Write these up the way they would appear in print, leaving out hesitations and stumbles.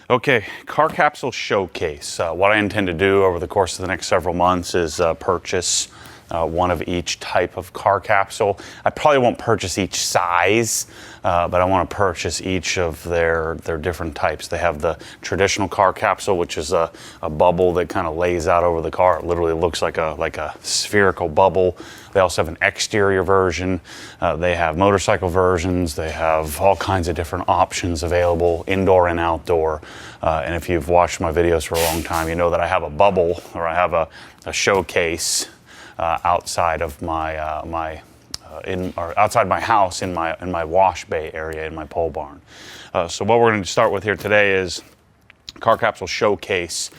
Okay, CarCapsule Showcase. What I intend to do over the course of the next several months is purchase one of each type of car capsule. I probably won't purchase each size, but I want to purchase each of their different types. They have the traditional car capsule, which is a bubble that kind of lays out over the car. It literally looks like a spherical bubble. They also have an exterior version. They have motorcycle versions. They have all kinds of different options available, indoor and outdoor. And if you've watched my videos for a long time, you know that I have a bubble, or I have a showcase outside of my outside my house in my wash bay area in my pole barn. So what we're going to start with here today is CarCapsule Showcase.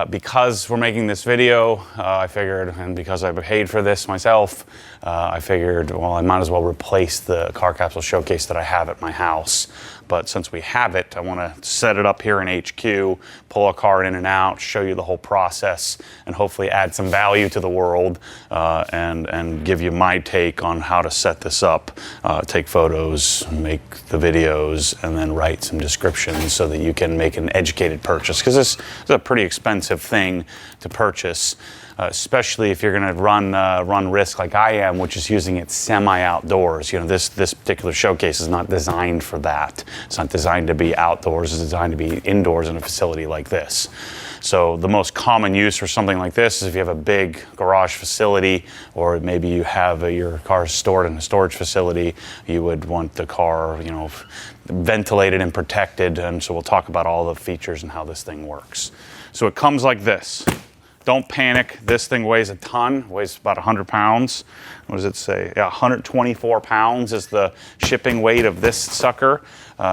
Because we're making this video, I figured, and because I paid for this myself, I figured, well, I might as well replace the CarCapsule Showcase that I have at my house. But since we have it, I want to set it up here in HQ, pull a car in and out, show you the whole process, and hopefully add some value to the world, and give you my take on how to set this up, take photos, make the videos, and then write some descriptions so that you can make an educated purchase. Because this is a pretty expensive thing to purchase, especially if you're going to run risk like I am, which is using it semi-outdoors. You know, this particular showcase is not designed for that. It's not designed to be outdoors. It's designed to be indoors in a facility like this. So the most common use for something like this is if you have a big garage facility, or maybe you have your car stored in a storage facility. You would want the car, you know, ventilated and protected. And so we'll talk about all the features and how this thing works. So it comes like this. Don't panic. This thing weighs a ton, weighs about 100 pounds. What does it say? Yeah, 124 pounds is the shipping weight of this sucker. You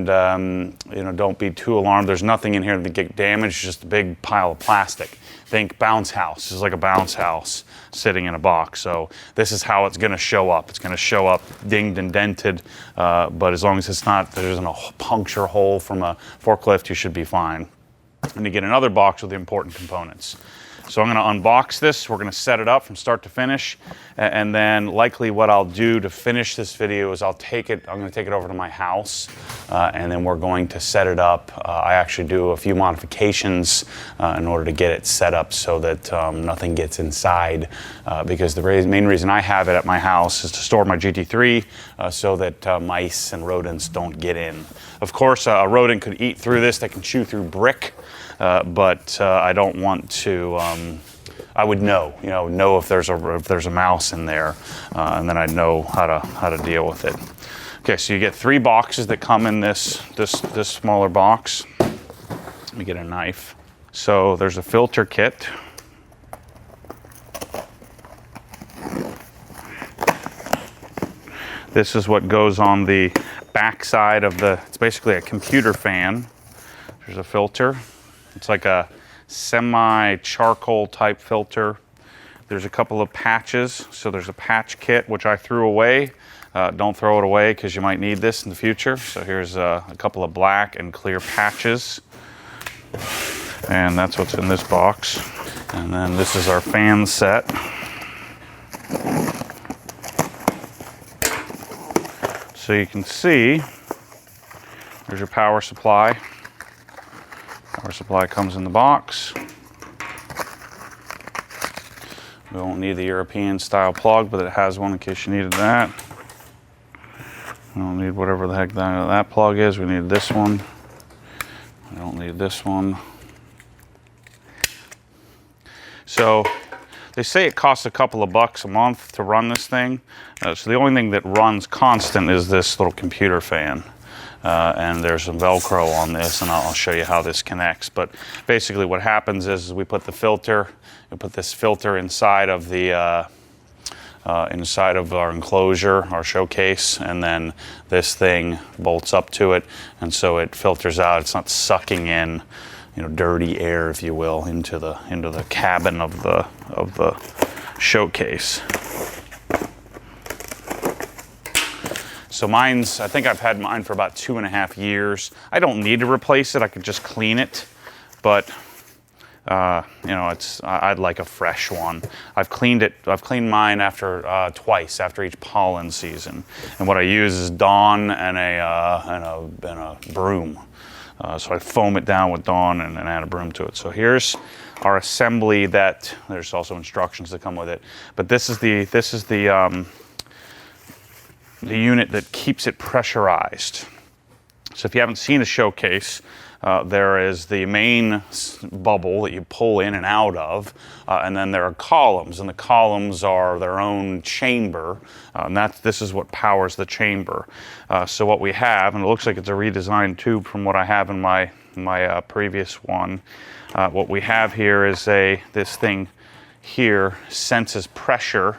know, don't be too alarmed. There's nothing in here that get damaged, just a big pile of plastic. Think bounce house. This is like a bounce house sitting in a box. So this is how it's going to show up. It's going to show up dinged and dented, but as long as there isn't a puncture hole from a forklift, you should be fine. And to get another box with the important components. So I'm going to unbox this. We're going to set it up from start to finish, and then likely what I'll do to finish this video is I'm going to take it over to my house, and then we're going to set it up. I actually do a few modifications in order to get it set up so that nothing gets inside, because the main reason I have it at my house is to store my GT3 so that mice and rodents don't get in. Of course, a rodent could eat through this. They can chew through brick. But I don't want to. I would know if there's a mouse in there, and then I'd know how to deal with it. Okay, so you get 3 boxes that come in this smaller box. Let me get a knife. So there's a filter kit. This is what goes on the back side of it's basically a computer fan. There's a filter. It's like a semi-charcoal type filter. There's a couple of patches. So there's a patch kit, which I threw away. Don't throw it away because you might need this in the future. So here's a couple of black and clear patches. And that's what's in this box. And then this is our fan set. So you can see, there's your power supply. Power supply comes in the box. We won't need the European style plug, but it has one in case you needed that. We don't need whatever the heck that plug is. We need this one. We don't need this one. So they say it costs a couple of bucks a month to run this thing. So the only thing that runs constant is this little computer fan. And there's some Velcro on this, and I'll show you how this connects. But basically what happens is we put this filter inside of our enclosure, our showcase, and then this thing bolts up to it, and so it filters out. It's not sucking in, dirty air, if you will, into the cabin of the showcase. So I think I've had mine for about 2.5 years. I don't need to replace it. I could just clean it, but You know, I'd like a fresh one. I've cleaned mine after twice after each pollen season, and what I use is Dawn and a broom. So I foam it down with Dawn and add a broom to it. So here's our assembly. That there's also instructions that come with it, but this is the unit that keeps it pressurized. So if you haven't seen a Showcase, there is the main bubble that you pull in and out of, and then there are columns, and the columns are their own chamber, and this is what powers the chamber. So what we have, and it looks like it's a redesigned tube from what I have in my previous one. What we have here is this thing here senses pressure.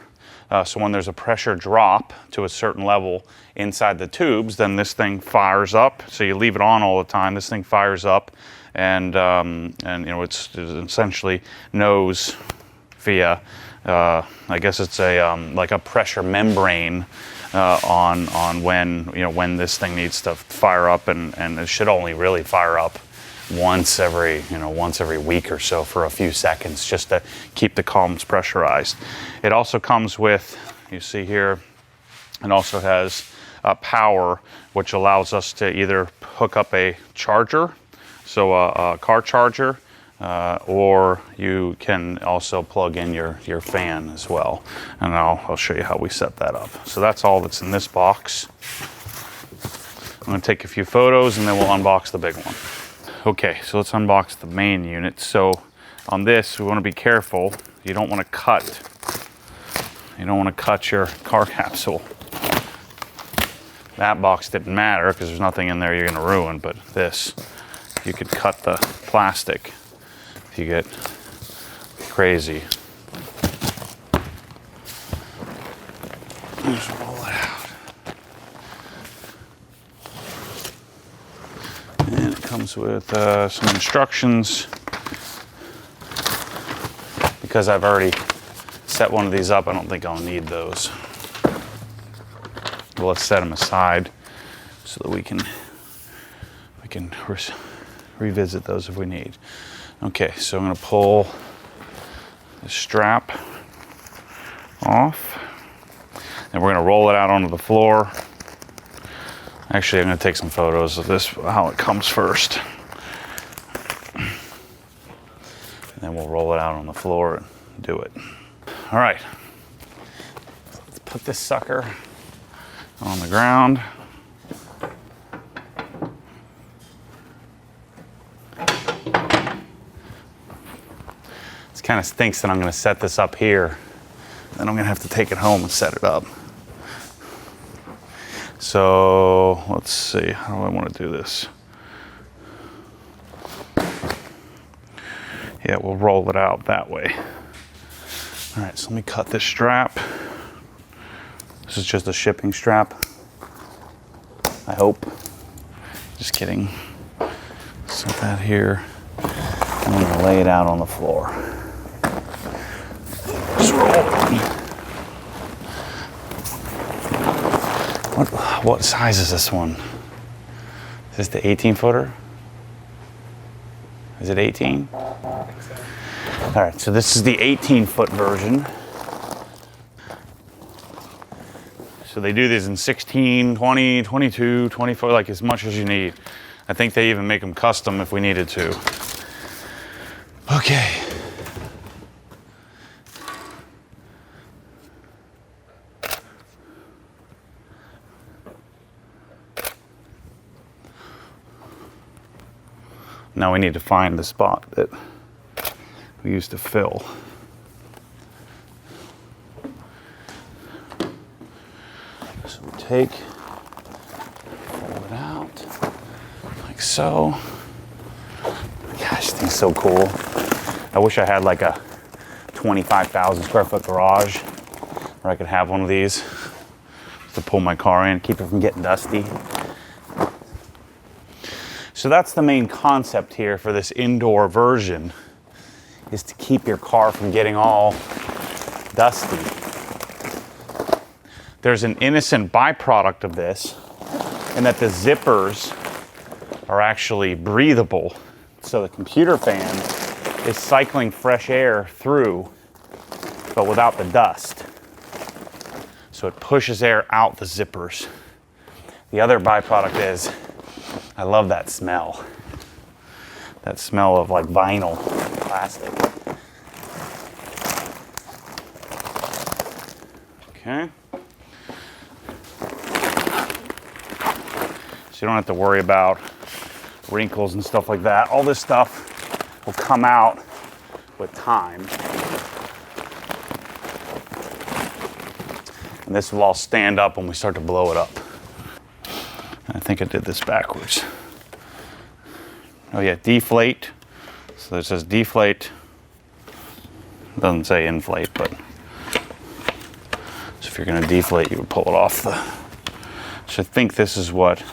So when there's a pressure drop to a certain level inside the tubes, then this thing fires up. So you leave it on all the time. This thing fires up, and you know, it's essentially knows via I guess it's like a pressure membrane on when this thing needs to fire up, and it should only really fire up once every week or so for a few seconds, just to keep the columns pressurized. It also comes with, you see here, it also has power, which allows us to either hook up a charger, so a car charger, or you can also plug in your fan as well. And I'll show you how we set that up. So that's all that's in this box. I'm going to take a few photos and then we'll unbox the big one. Okay, so let's unbox the main unit. So on this, we want to be careful. You don't want to cut your car capsule. That box didn't matter because there's nothing in there you're going to ruin, but this, you could cut the plastic if you get crazy. Just roll it out. And it comes with some instructions. Because I've already set one of these up, I don't think I'll need those. Well, let's set them aside so that we can revisit those if we need. Okay, so I'm going to pull the strap off, and we're going to roll it out onto the floor. Actually, I'm going to take some photos of this, how it comes first. And then we'll roll it out on the floor and do it. All right, let's put this sucker on the ground. It kind of stinks that I'm going to set this up here. Then I'm going to have to take it home and set it up. So let's see, how do I want to do this? Yeah, we'll roll it out that way. All right, so let me cut this strap. This is just a shipping strap, I hope. Just kidding. Set that here. I'm gonna lay it out on the floor. Just roll it. What size is this one? Is this the 18-footer? Is it 18? All right, so this is the 18-foot version. So they do these in 16, 20, 22, 24, like as much as you need. I think they even make them custom if we needed to. Okay. Now we need to find the spot that we used to fill. So we take, fold it out, like so. Gosh, this thing's so cool. I wish I had like a 25,000 square foot garage where I could have one of these to pull my car in, keep it from getting dusty. So that's the main concept here for this indoor version, is to keep your car from getting all dusty. There's an innocent byproduct of this, in that the zippers are actually breathable. So the computer fan is cycling fresh air through, but without the dust. So it pushes air out the zippers. The other byproduct is, I love that smell. That smell of like vinyl plastic. Okay. So you don't have to worry about wrinkles and stuff like that. All this stuff will come out with time. And this will all stand up when we start to blow it up. I think I did this backwards. Oh yeah, deflate. So it says deflate. It doesn't say inflate, but so if you're gonna deflate, you would pull it off the. So I think this is what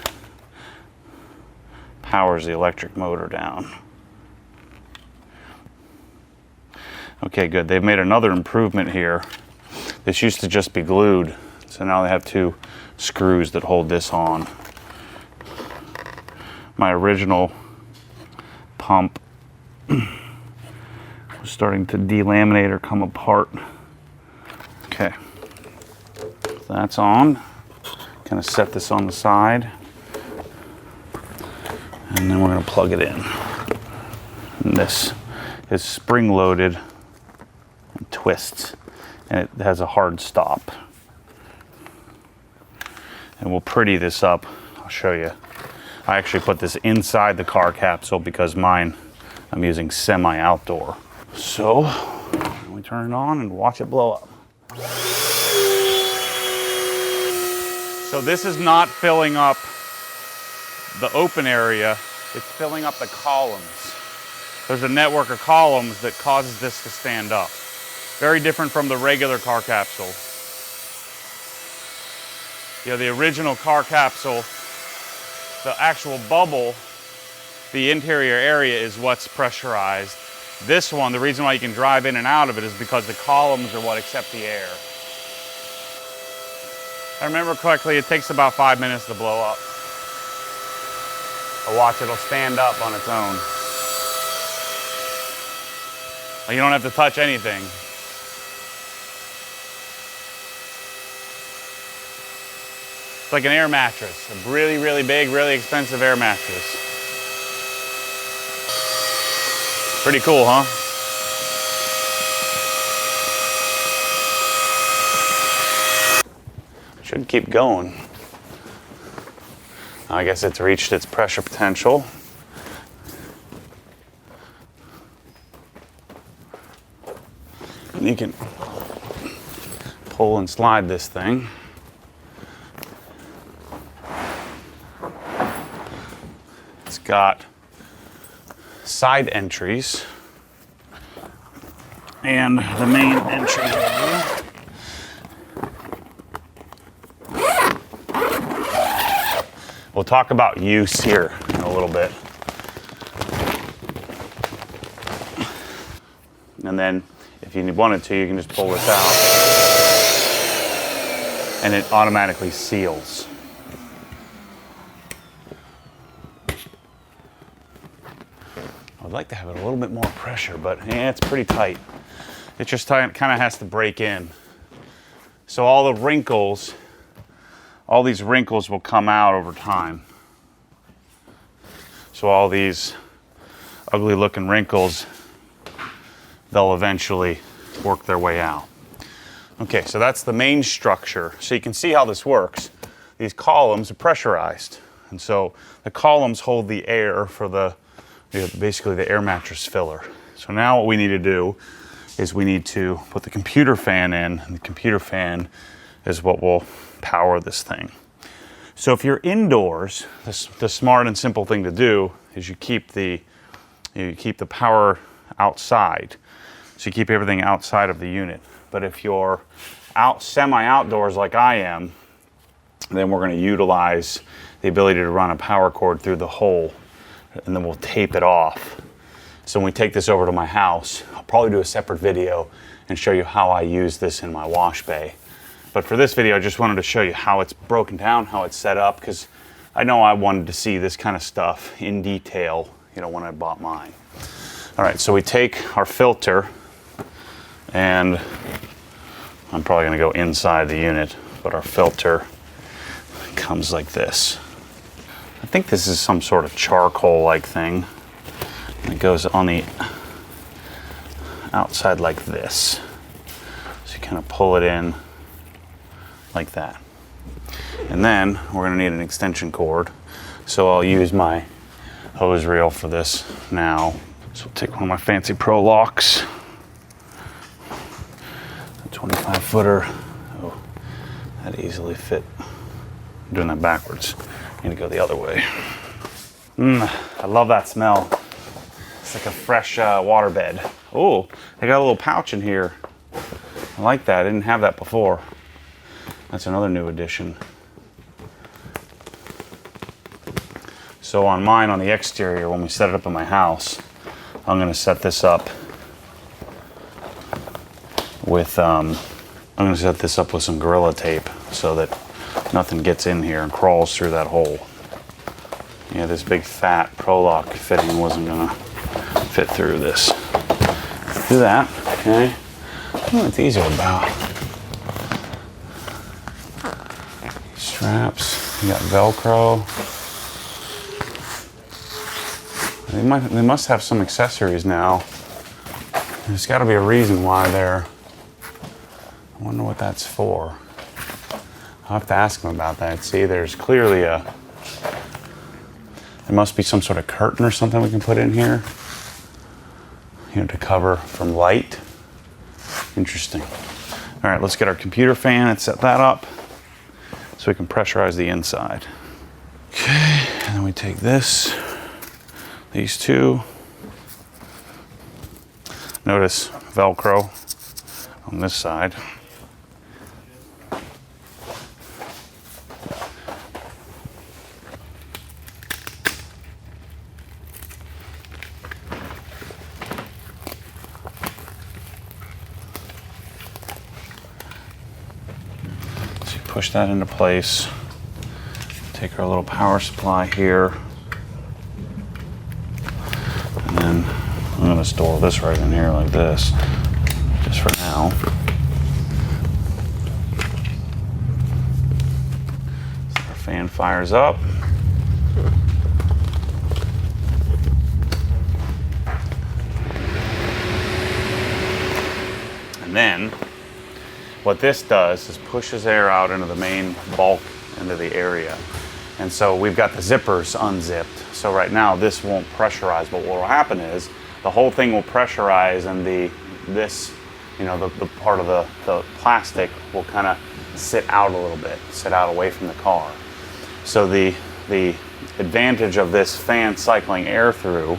powers the electric motor down. Okay, good. They've made another improvement here. This used to just be glued, so now they have 2 screws that hold this on. My original pump was starting to delaminate or come apart. Okay, so that's on. Kind of set this on the side, and then we're going to plug it in. And this is spring-loaded and twists, and it has a hard stop. And we'll pretty this up. I'll show you. I actually put this inside the car capsule because mine, I'm using semi-outdoor. So we turn it on and watch it blow up. So this is not filling up the open area, it's filling up the columns. There's a network of columns that causes this to stand up. Very different from the regular car capsule. You know, the original car capsule, the actual bubble, the interior area is what's pressurized. This one, the reason why you can drive in and out of it is because the columns are what accept the air. If I remember correctly, it takes about 5 minutes to blow up. But watch, it'll stand up on its own. You don't have to touch anything. It's like an air mattress, a really, really big, really expensive air mattress. Pretty cool, huh? Should keep going. I guess it's reached its pressure potential. And you can pull and slide this thing. It's got side entries and the main entry area. We'll talk about use here in a little bit. And then if you wanted to, you can just pull this out and it automatically seals. I'd like to have it a little bit more pressure, but yeah, it's pretty tight. It just kind of has to break in. So all the wrinkles, all these wrinkles will come out over time. So all these ugly looking wrinkles, they'll eventually work their way out. Okay, so that's the main structure. So you can see how this works. These columns are pressurized. And so the columns hold the air for the, basically the air mattress filler. So now what we need to do is we need to put the computer fan in, and the computer fan is what will power this thing. So if you're indoors, the smart and simple thing to do is you keep the power outside. So you keep everything outside of the unit. But if you're semi-outdoors like I am, then we're going to utilize the ability to run a power cord through the hole, and then we'll tape it off. So when we take this over to my house, I'll probably do a separate video and show you how I use this in my wash bay. But for this video, I just wanted to show you how it's broken down, how it's set up, because I know I wanted to see this kind of stuff in detail, when I bought mine. All right, so we take our filter, and I'm probably gonna go inside the unit, but our filter comes like this. I think this is some sort of charcoal-like thing. It goes on the outside like this. So you kind of pull it in like that. And then we're gonna need an extension cord. So I'll use my hose reel for this now. So I'll take one of my fancy Pro locks. A 25 footer. Oh, that easily fit. I'm doing that backwards. I need to go the other way. I love that smell. It's like a fresh waterbed. Oh, they got a little pouch in here. I like that. I didn't have that before. That's another new addition. So on mine, on the exterior, when we set it up in my house, I'm going to set this up with some Gorilla Tape so that nothing gets in here and crawls through that hole. Yeah, this big fat Pro Lock fitting wasn't gonna fit through this. Do that, okay? What these are about. Straps, you got Velcro. They must have some accessories now. There's gotta be a reason why they're, I wonder what that's for. I'll have to ask them about that. See, there's clearly there must be some sort of curtain or something we can put in here, you know, to cover from light. Interesting. All right, let's get our computer fan and set that up so we can pressurize the inside. Okay, and then we take these two. Notice Velcro on this side. Push that into place. Take our little power supply here. And then I'm going to store this right in here like this, just for now. So our fan fires up. And then what this does is pushes air out into the main bulk into the area. And so we've got the zippers unzipped. So right now this won't pressurize, but what will happen is the whole thing will pressurize, and the part of the plastic will kind of sit out a little bit, sit out away from the car. So the advantage of this fan cycling air through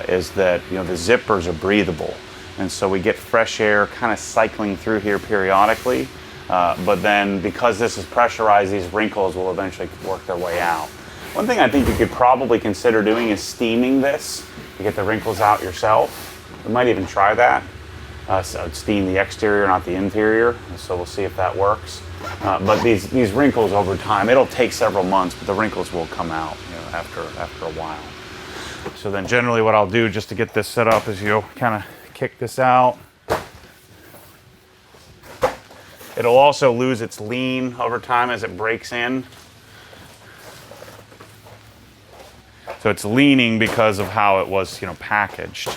is that, you know, the zippers are breathable. And so we get fresh air kind of cycling through here periodically. But then because this is pressurized, these wrinkles will eventually work their way out. One thing I think you could probably consider doing is steaming this to get the wrinkles out yourself. We might even try that. So steam the exterior, not the interior. So we'll see if that works. But these wrinkles over time, it'll take several months, but the wrinkles will come out, you know, after a while. So then generally what I'll do just to get this set up is you'll kind of kick this out. It'll also lose its lean over time as it breaks in. So it's leaning because of how it was, you know, packaged.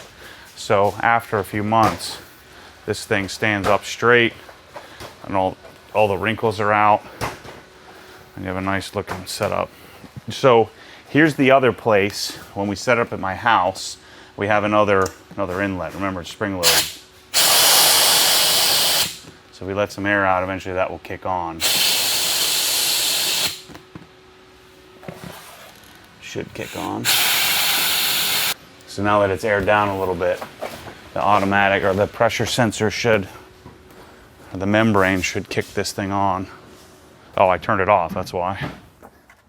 So after a few months, this thing stands up straight and all the wrinkles are out, and you have a nice looking setup. So here's the other place. When we set up at my house, we have another inlet. Remember, it's spring-loaded. So we let some air out, eventually that will kick on. Should kick on. So now that it's aired down a little bit, the automatic or the pressure sensor should, or the membrane should kick this thing on. Oh, I turned it off, that's why.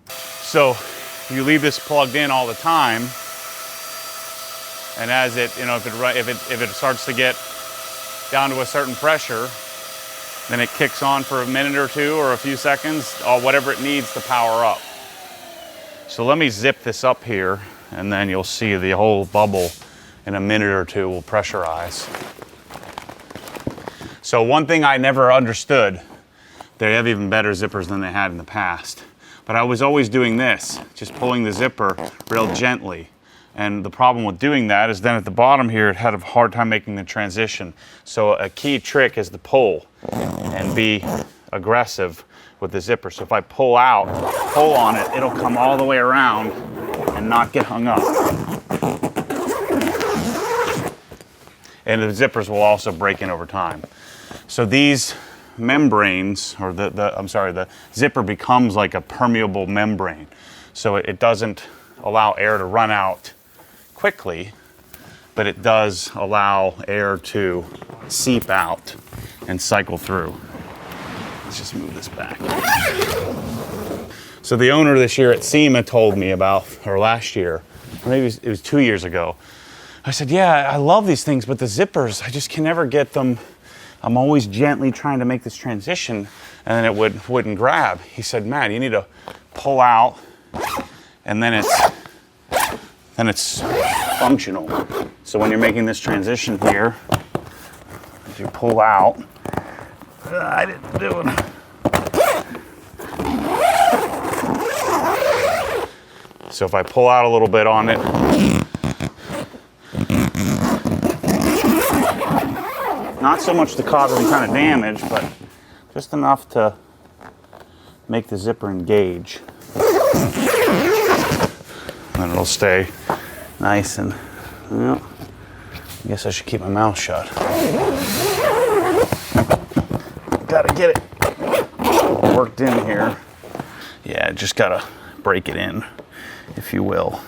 So you leave this plugged in all the time, and as it, you know, if it starts to get down to a certain pressure, then it kicks on for a minute or two or a few seconds, or whatever it needs to power up. So let me zip this up here, and then you'll see the whole bubble in a minute or two will pressurize. So one thing I never understood, they have even better zippers than they had in the past, but I was always doing this, just pulling the zipper real gently. And the problem with doing that is then at the bottom here, it had a hard time making the transition. So a key trick is to pull and be aggressive with the zipper. So if I pull on it, it'll come all the way around and not get hung up. And the zippers will also break in over time. So these membranes, or the zipper becomes like a permeable membrane. So it doesn't allow air to run out quickly, but it does allow air to seep out and cycle through. Let's just move this back. So the owner this year at SEMA told me about, or last year, or maybe it was 2 years ago. I said, yeah, I love these things, but the zippers, I just can never get them. I'm always gently trying to make this transition, and then it wouldn't grab. He said, Matt, you need to pull out, and then it's functional. So when you're making this transition here, as you pull out, I didn't do it. So if I pull out a little bit on it, not so much to cause any kind of damage, but just enough to make the zipper engage. And it'll stay nice and, well, I guess I should keep my mouth shut. Gotta get it worked in here. Yeah, just gotta break it in, if you will.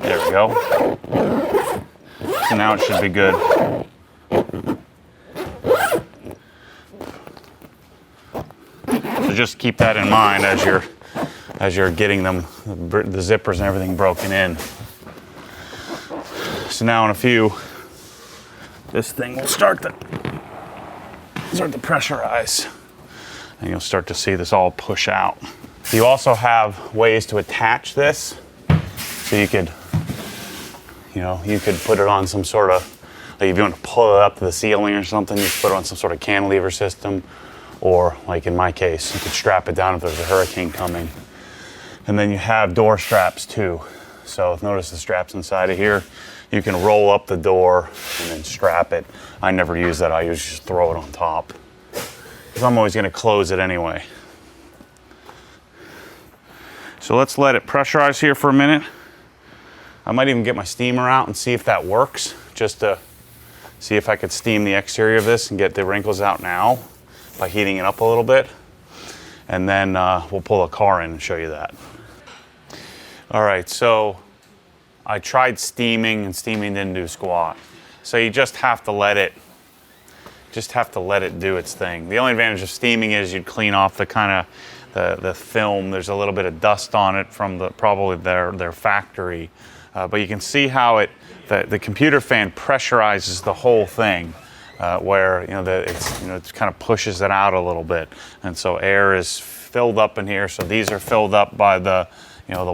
There we go. So now it should be good. So just keep that in mind as you're getting them, the zippers and everything broken in. So now in a few, this thing will start to pressurize, and you'll start to see this all push out. You also have ways to attach this. So you could put it on some sort of, like if you want to pull it up to the ceiling or something, you could put it on some sort of cantilever system, or like in my case, you could strap it down if there's a hurricane coming. And then you have door straps too. So notice the straps inside of here. You can roll up the door and then strap it. I never use that. I usually just throw it on top, because I'm always going to close it anyway. So let's let it pressurize here for a minute. I might even get my steamer out and see if that works, just to see if I could steam the exterior of this and get the wrinkles out now by heating it up a little bit. And then we'll pull a car in and show you that. All right, so I tried steaming, and steaming didn't do squat. So you just have to let it do its thing. The only advantage of steaming is you'd clean off the kind of the film. There's a little bit of dust on it from probably their factory. But you can see how the computer fan pressurizes the whole thing, where it kind of pushes it out a little bit, and so air is filled up in here. So these are filled up by the air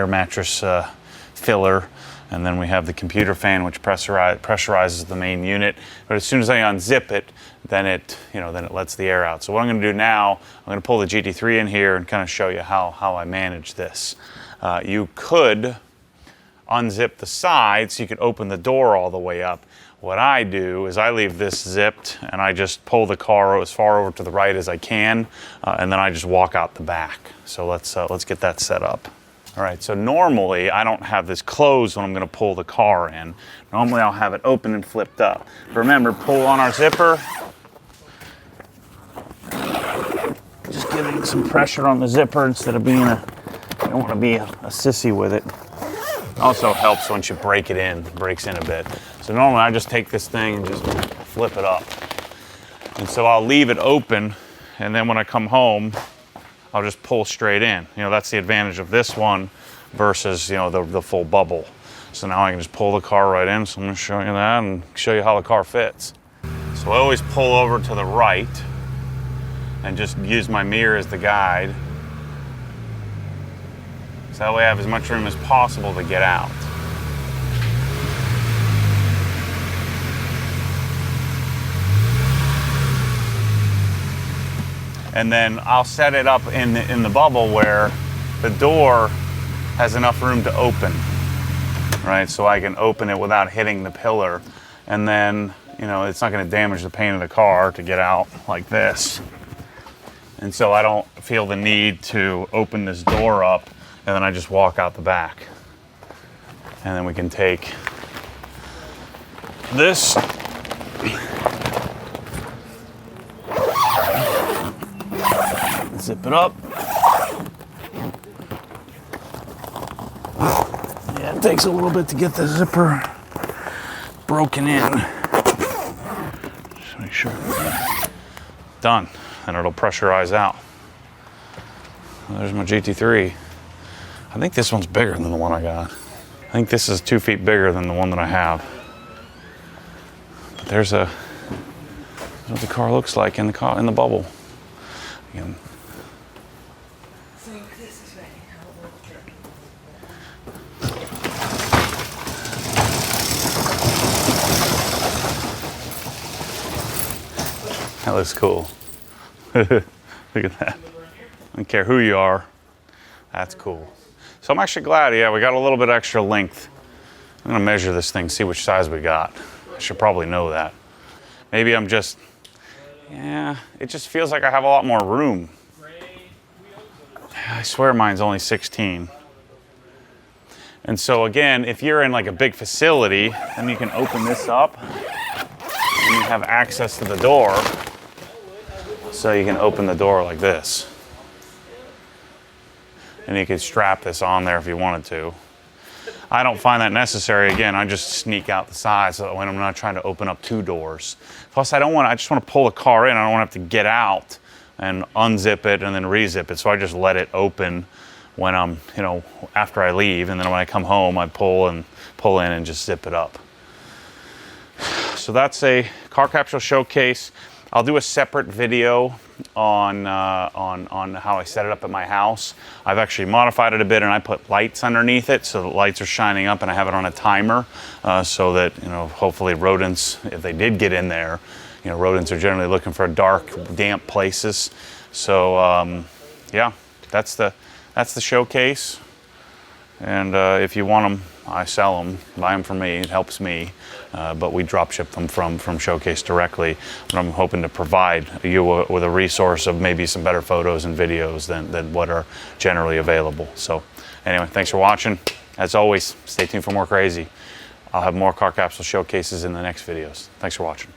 mattress filler, and then we have the computer fan, which pressurizes the main unit. But as soon as I unzip it, then it lets the air out. So what I'm going to do now, I'm going to pull the GT3 in here and kind of show you how I manage this. You could unzip the sides, so you could open the door all the way up. What I do is I leave this zipped, and I just pull the car as far over to the right as I can, and then I just walk out the back. So let's get that set up. All right, so normally I don't have this closed when I'm going to pull the car in. Normally I'll have it open and flipped up. Remember, pull on our zipper. Just giving some pressure on the zipper instead of being I don't want to be a sissy with it. Also helps once you break it in, it breaks in a bit. So normally I just take this thing and just flip it up. And so I'll leave it open, and then when I come home, I'll just pull straight in. That's the advantage of this one versus, the full bubble. So now I can just pull the car right in. So I'm going to show you that and show you how the car fits. So I always pull over to the right, and just use my mirror as the guide. So that way I have as much room as possible to get out. And then I'll set it up in the bubble where the door has enough room to open, right? So I can open it without hitting the pillar. And then, you know, it's not gonna damage the paint of the car to get out like this. And so I don't feel the need to open this door up, and then I just walk out the back. And then we can take this, zip it up. Yeah, it takes a little bit to get the zipper broken in. Just make sure. Done. And it'll pressurize out. There's my GT3. I think this one's bigger than the one I got. I think this is 2 feet bigger than the one that I have. But there's what the car looks like in the bubble. Again. That looks cool. Look at that. I don't care who you are. That's cool. So I'm actually glad, yeah, we got a little bit extra length. I'm gonna measure this thing, see which size we got. I should probably know that. Maybe I'm just, yeah, it just feels like I have a lot more room. I swear mine's only 16. And so again, if you're in like a big facility, then you can open this up and you have access to the door. So you can open the door like this. And you could strap this on there if you wanted to. I don't find that necessary. Again, I just sneak out the side so that when I'm not trying to open up 2 doors. Plus, I just want to pull the car in. I don't want to have to get out and unzip it and then rezip it. So I just let it open when I'm, you know, after I leave. And then when I come home, I pull in and just zip it up. So that's a CarCapsule Showcase. I'll do a separate video on how I set it up at my house. I've actually modified it a bit, and I put lights underneath it so the lights are shining up, and I have it on a timer so that, you know, hopefully rodents, if they did get in there, you know, rodents are generally looking for dark, damp places. So yeah, that's the Showcase. And if you want them, I sell them, buy them from me, it helps me. But we drop ship them from Showcase directly. But I'm hoping to provide you with a resource of maybe some better photos and videos than what are generally available. So anyway, thanks for watching. As always, stay tuned for more crazy. I'll have more CarCapsule Showcases in the next videos. Thanks for watching.